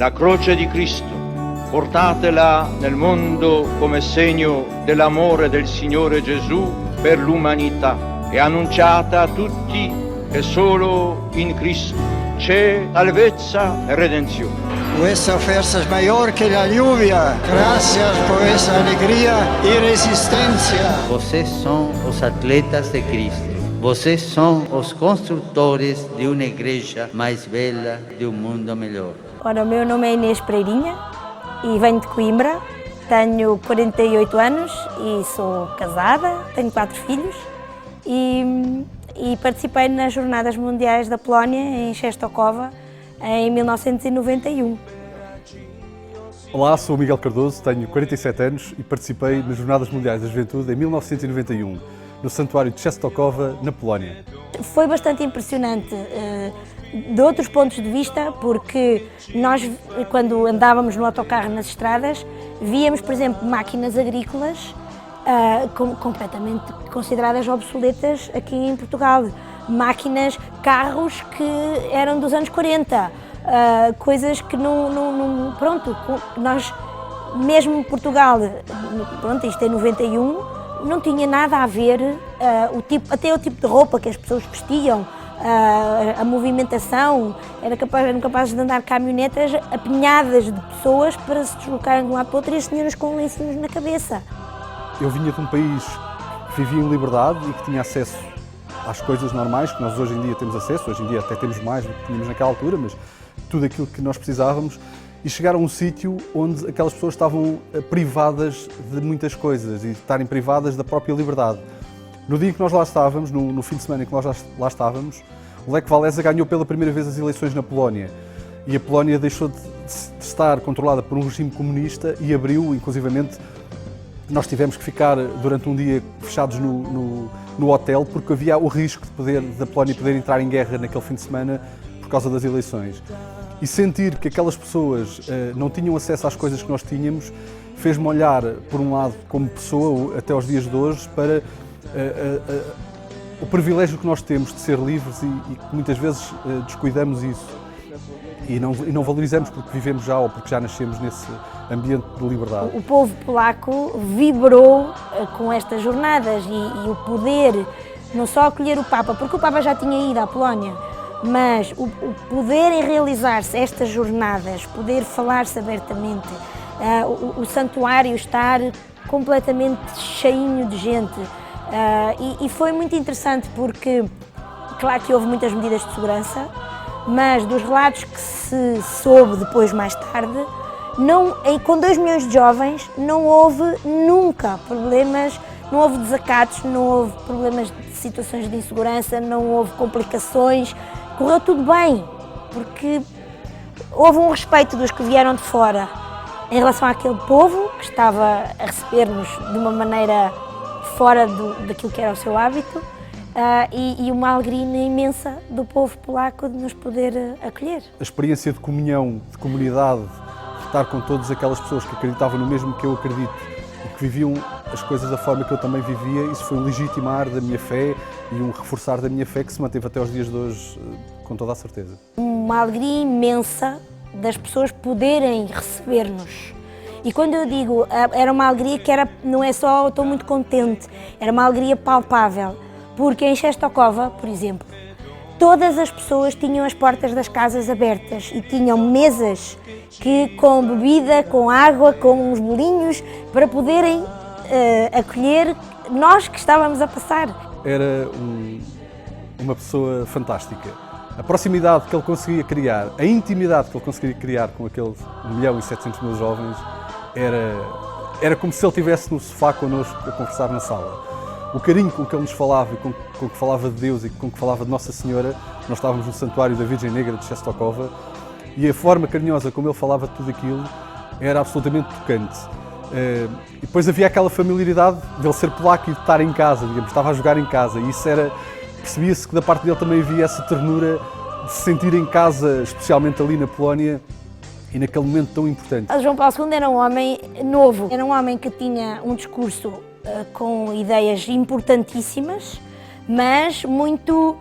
la croce di Cristo, portatela nel mondo come segno dell'amore del Signore Gesù per l'umanità e annunciata a tutti che solo in Cristo c'è salvezza e redenzione. Vuestra fuerza es mayor que la lluvia. Gracias por esa alegría y resistencia. Vocês são os atletas de Cristo. Vocês são os construtores de uma igreja mais bela, de um mundo melhor. Ora, o meu nome é Inês Pereirinha e venho de Coimbra. Tenho 48 anos e sou casada, tenho 4 filhos e participei nas Jornadas Mundiais da Polónia em Częstochowa em 1991. Olá, sou o Miguel Cardoso, tenho 47 anos e participei nas Jornadas Mundiais da Juventude em 1991, no Santuário de Częstochowa, na Polónia. Foi bastante impressionante de outros pontos de vista, porque nós, quando andávamos no autocarro nas estradas, víamos, por exemplo, máquinas agrícolas completamente consideradas obsoletas aqui em Portugal. Máquinas, carros que eram dos anos 40, coisas que pronto, nós, mesmo Portugal, pronto, isto é 91, não tinha nada a ver, até o tipo de roupa que as pessoas vestiam, a movimentação, eram capazes de andar caminhonetas apinhadas de pessoas para se deslocarem de um lado para o outro e as senhoras com lencinhos na cabeça. Eu vinha de um país que vivia em liberdade e que tinha acesso às coisas normais que nós hoje em dia temos acesso, hoje em dia até temos mais do que tínhamos naquela altura, mas tudo aquilo que nós precisávamos, e chegar a um sítio onde aquelas pessoas estavam privadas de muitas coisas e estarem privadas da própria liberdade. No dia em que nós lá estávamos, no fim de semana em que nós lá estávamos, o Lech Walesa ganhou pela primeira vez as eleições na Polónia e a Polónia deixou de estar controlada por um regime comunista e abriu, inclusivamente, nós tivemos que ficar durante um dia fechados no hotel porque havia o risco da Polónia poder entrar em guerra naquele fim de semana por causa das eleições. E sentir que aquelas pessoas não tinham acesso às coisas que nós tínhamos fez-me olhar, por um lado, como pessoa, até aos dias de hoje, para o privilégio que nós temos de ser livres e que muitas vezes descuidamos isso e não valorizamos porque vivemos já ou porque já nascemos nesse ambiente de liberdade. O povo polaco vibrou com estas jornadas e o poder, não só acolher o Papa, porque o Papa já tinha ido à Polónia, mas o poderem realizar-se estas jornadas, poder falar-se abertamente, o santuário estar completamente cheinho de gente. E foi muito interessante porque, claro que houve muitas medidas de segurança, mas dos relatos que se soube depois, mais tarde, com 2 milhões de jovens não houve nunca problemas, não houve desacatos, não houve problemas de situações de insegurança, não houve complicações, correu tudo bem, porque houve um respeito dos que vieram de fora em relação àquele povo que estava a receber-nos de uma maneira fora daquilo que era o seu hábito, e uma alegria imensa do povo polaco de nos poder acolher. A experiência de comunhão, de comunidade, de estar com todas aquelas pessoas que acreditavam no mesmo que eu acredito e que viviam as coisas da forma que eu também vivia, isso foi um legitimar da minha fé e um reforçar da minha fé que se manteve até aos dias de hoje, com toda a certeza. Uma alegria imensa das pessoas poderem receber-nos. E quando eu digo, era uma alegria que não é só estou muito contente, era uma alegria palpável, porque em Częstochowa, por exemplo, todas as pessoas tinham as portas das casas abertas e tinham mesas com bebida, com água, com uns bolinhos, para poderem acolher nós que estávamos a passar. Era uma pessoa fantástica. A proximidade que ele conseguia criar, a intimidade que ele conseguia criar com aquele 1.700.000 jovens, era como se ele estivesse no sofá connosco a conversar na sala. O carinho com que ele nos falava e com que falava de Deus e com que falava de Nossa Senhora, nós estávamos no Santuário da Virgem Negra de Częstochowa, e a forma carinhosa como ele falava de tudo aquilo era absolutamente tocante. E depois havia aquela familiaridade dele ser polaco e de estar em casa, digamos, estava a jogar em casa, e isso percebia-se que da parte dele também havia essa ternura de se sentir em casa, especialmente ali na Polónia, e naquele momento tão importante. João Paulo II era um homem novo, era um homem que tinha um discurso com ideias importantíssimas, mas muito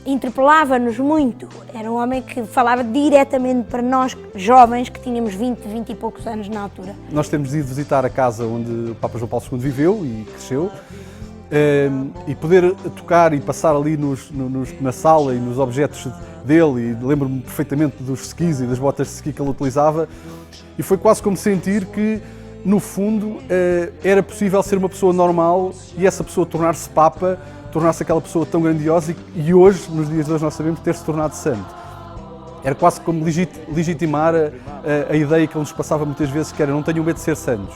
interpelava-nos muito. Era um homem que falava diretamente para nós, jovens, que tínhamos 20 e poucos anos na altura. Nós temos ido visitar a casa onde o Papa João Paulo II viveu e cresceu, e poder tocar e passar ali na sala e nos objetos dele, e lembro-me perfeitamente dos skis e das botas de ski que ele utilizava, e foi quase como sentir que, no fundo, era possível ser uma pessoa normal e essa pessoa tornar-se Papa, tornar-se aquela pessoa tão grandiosa e hoje, nos dias de hoje, nós sabemos ter-se tornado santo. Era quase como legitimar a ideia que ele nos passava muitas vezes, que era: não tenham medo de ser santos.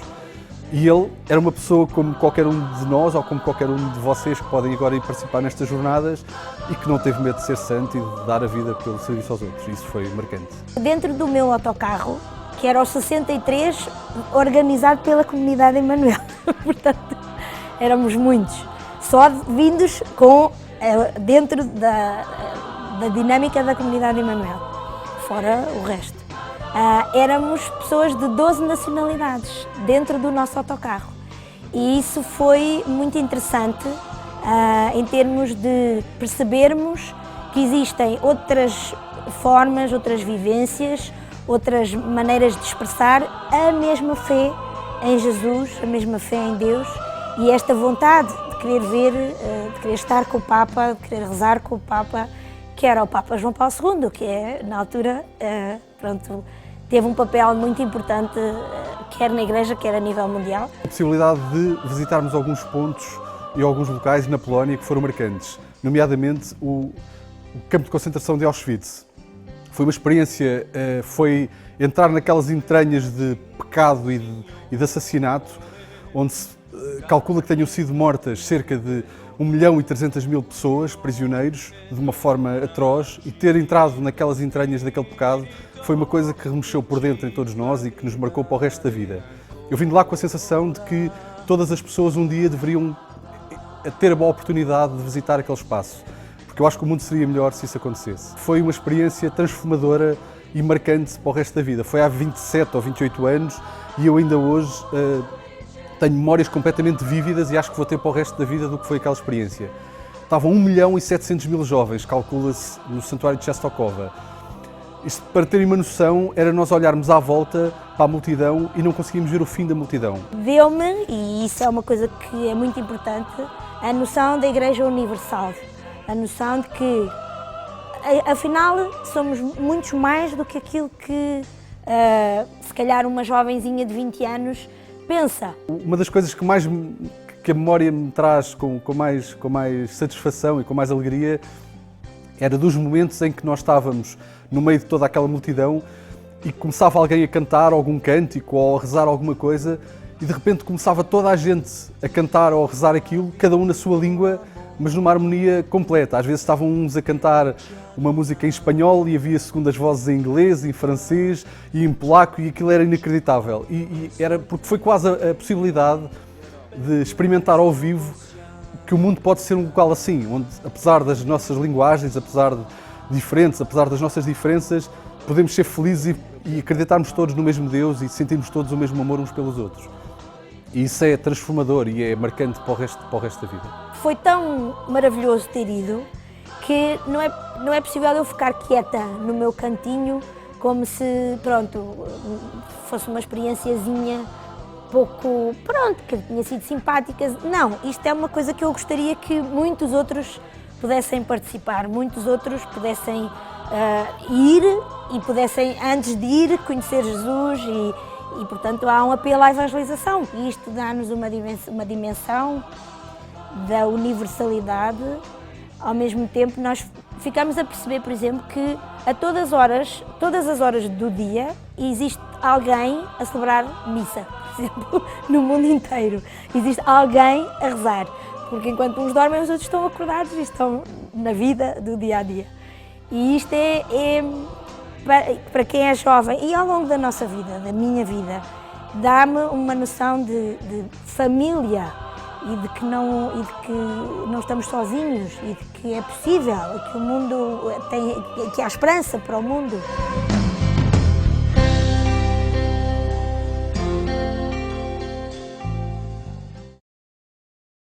E ele era uma pessoa como qualquer um de nós, ou como qualquer um de vocês que podem agora ir participar nestas jornadas, e que não teve medo de ser santo e de dar a vida pelo serviço aos outros. Isso foi marcante. Dentro do meu autocarro, que era o 63, organizado pela comunidade Emmanuel. Portanto, éramos muitos. Só vindos dentro da dinâmica da comunidade Emmanuel, fora o resto. Éramos pessoas de 12 nacionalidades dentro do nosso autocarro e isso foi muito interessante em termos de percebermos que existem outras formas, outras vivências, outras maneiras de expressar a mesma fé em Jesus, a mesma fé em Deus, e esta vontade de querer ver, de querer estar com o Papa, de querer rezar com o Papa, que era o Papa João Paulo II, que na altura, teve um papel muito importante, quer na Igreja, quer a nível mundial. A possibilidade de visitarmos alguns pontos e alguns locais na Polónia que foram marcantes, nomeadamente o campo de concentração de Auschwitz. Foi uma experiência, foi entrar naquelas entranhas de pecado e de assassinato, onde se calcula que tenham sido mortas cerca de 1.300.000 pessoas, prisioneiros, de uma forma atroz, e ter entrado naquelas entranhas daquele pecado foi uma coisa que remexeu por dentro em todos nós e que nos marcou para o resto da vida. Eu vim de lá com a sensação de que todas as pessoas um dia deveriam ter a boa oportunidade de visitar aquele espaço, porque eu acho que o mundo seria melhor se isso acontecesse. Foi uma experiência transformadora e marcante para o resto da vida. Foi há 27 ou 28 anos e eu ainda hoje tenho memórias completamente vívidas e acho que vou ter para o resto da vida do que foi aquela experiência. Estavam 1.700.000 jovens, calcula-se, no Santuário de Częstochowa. Isto, para terem uma noção, era nós olharmos à volta para a multidão e não conseguimos ver o fim da multidão. Deu-me, e isso é uma coisa que é muito importante, a noção da Igreja Universal. A noção de que, afinal, somos muitos mais do que aquilo que, se calhar, uma jovenzinha de 20 anos pensa. Uma das coisas que a memória me traz com mais satisfação e com mais alegria era dos momentos em que nós estávamos no meio de toda aquela multidão e começava alguém a cantar algum cântico ou a rezar alguma coisa e de repente começava toda a gente a cantar ou a rezar aquilo, cada um na sua língua, mas numa harmonia completa. Às vezes estavam uns a cantar uma música em espanhol e havia segundas vozes em inglês, em francês e em polaco, e aquilo era inacreditável. E era porque foi quase a possibilidade de experimentar ao vivo que o mundo pode ser um local assim, onde, apesar das nossas linguagens, apesar das nossas diferenças, podemos ser felizes e acreditarmos todos no mesmo Deus e sentirmos todos o mesmo amor uns pelos outros. E isso é transformador e é marcante para o resto da vida. Foi tão maravilhoso ter ido que não é possível eu ficar quieta no meu cantinho como se, fosse uma experienciazinha que tinha sido simpática. Não, isto é uma coisa que eu gostaria que muitos outros pudessem participar, muitos outros pudessem ir e pudessem, antes de ir, conhecer Jesus e portanto, há um apelo à evangelização. E isto dá-nos uma dimensão da universalidade. Ao mesmo tempo, nós ficamos a perceber, por exemplo, que a todas as horas do dia, existe alguém a celebrar missa, por exemplo, no mundo inteiro. Existe alguém a rezar, porque enquanto uns dormem, os outros estão acordados e estão na vida do dia-a-dia. E isto é para quem é jovem, e ao longo da nossa vida, da minha vida, dá-me uma noção de família e de que não estamos sozinhos e de que é possível, que o mundo que há esperança para o mundo.